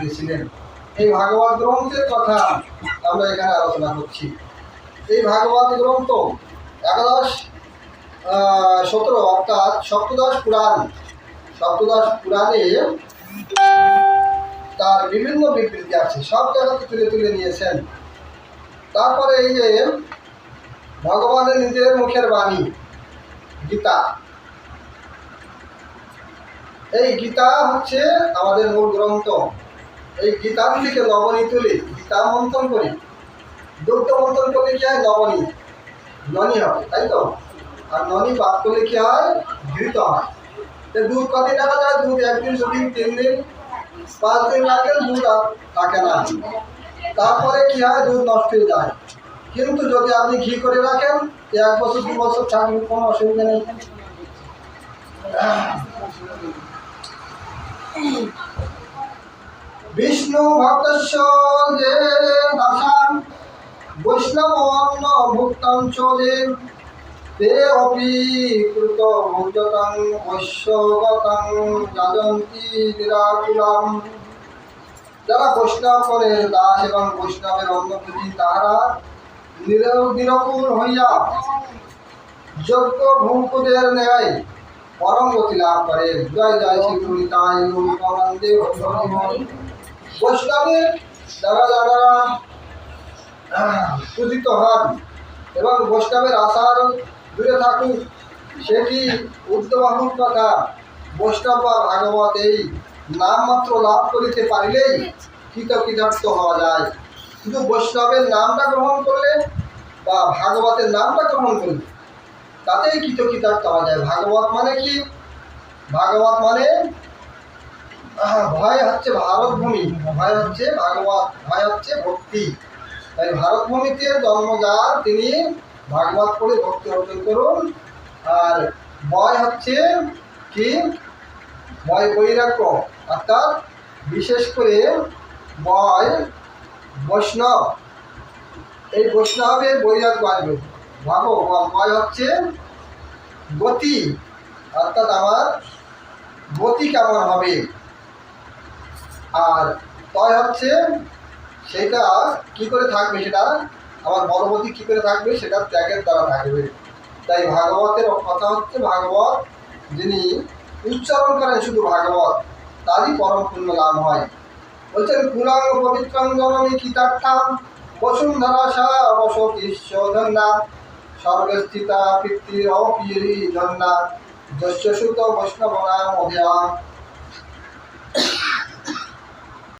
দিয়েছিলেন। এই ভাগবত গ্রন্থের কথা আমরা এখানে আলোচনা করছি। এই ভাগবত গ্রন্থ একাদশ 17 অর্থাৎ সপ্তদশ পুরাণ। সপ্তদশ পুরাণে তার বিভিন্ন বিবৃতি আছে, সব জায়গাতে তুলে তুলে নিয়েছেন। তারপরে এই যে ভগবানের নিজের মুখের বাণী গীতা, এই গীতা হচ্ছে আমাদের মূল গ্রন্থ। এই গীতার থেকে লবণী তুলে গীতা মন্থন করি, দুগ্ধ মন্থন করলে কি হয়? লবণী ননি হবে, তাই তো? আর ননি পাক করলে কি হয়? ঘৃত হয়। দুধ কদিন রাখা যায়? দুধ 1 দিন, 2 দিন, 3 দিন, 5 দিন রাখেন, দুধ আর থাকে না। তারপরে কি হয়? দুধ নষ্ট হয়ে যায়। কিন্তু যদি আপনি ঘি করে রাখেন 1 বছর 2 বছর থাকবে, কোনো অসুবিধা নেই। বিষ্ণু ভক্তস্য যে দাসান বৈষ্ণব অন্ন ভুক্তং চলে তে অপি কৃত ভোজতং বৈশ্যগতং যাজন্তি নিরাকুলাম। যারা বৈষ্ণবের দাস এবং বৈষ্ণবের অন্নভোজী, তাহারা নিরকুল হইয়া যজ্ঞ ভূপদের ন্যায় পরম গতি লাভ করে। জয় জয় শ্রী গুণিতায় গৌরানন্দে হরি। বৈষ্ণবের যারা যারা পূজিত হন এবং বৈষ্ণবের আশার দূরে থাকুক, সেটি উদ্যবাহুর কথা। বৈষ্ণব বা ভাগবত এই নাম মাত্র লাভ করিতে পারিলেই কৃতকৃতার্থ হওয়া যায়। শুধু বৈষ্ণবের নামটা গ্রহণ করলে বা ভাগবতের নামটা গ্রহণ করলে তাতেই কৃতকৃতার্থ হওয়া যায়। ভাগবত মানে কি? ভাগবত মানে ভয় হচ্ছে ভারতভূমি, ভয় হচ্ছে ভাগবত, ভয় হচ্ছে ভক্তি। তাই ভারতভূমিতে জন্ম যার, তিনি ভাগবত পড়ে ভক্তি অর্জন করুন। আর ভয় হচ্ছে কি? ভয় বৈরাগ্য, অর্থাৎ বিশেষ করে ভয় বৈষ্ণব, এই বৈষ্ণবের বৈরাগ্য আসবে। ভয় হচ্ছে গতি, অর্থাৎ আমার গতি কেমন হবে। আর তয় হচ্ছে সেটা কি করে থাকবে, সেটা আমার বলবতী কি করে থাকবে, সেটা ত্যাগের দ্বারা থাকবে। তাই ভাগবতের কথা হচ্ছে, ভাগবত যিনি উচ্চারণ করেন শুধু ভাগবত, তারই পরম পুণ্য লাভ হয়। বলছেন পুরাং পবিত্রং জননী কীতার্থাম বসুন্ধরা সা বসতি ধন্যা স্বর্গে স্থিতা পিতৃ অপিরি ধন্যা যস্য সুত বৈষ্ণব নাম অভিয়া।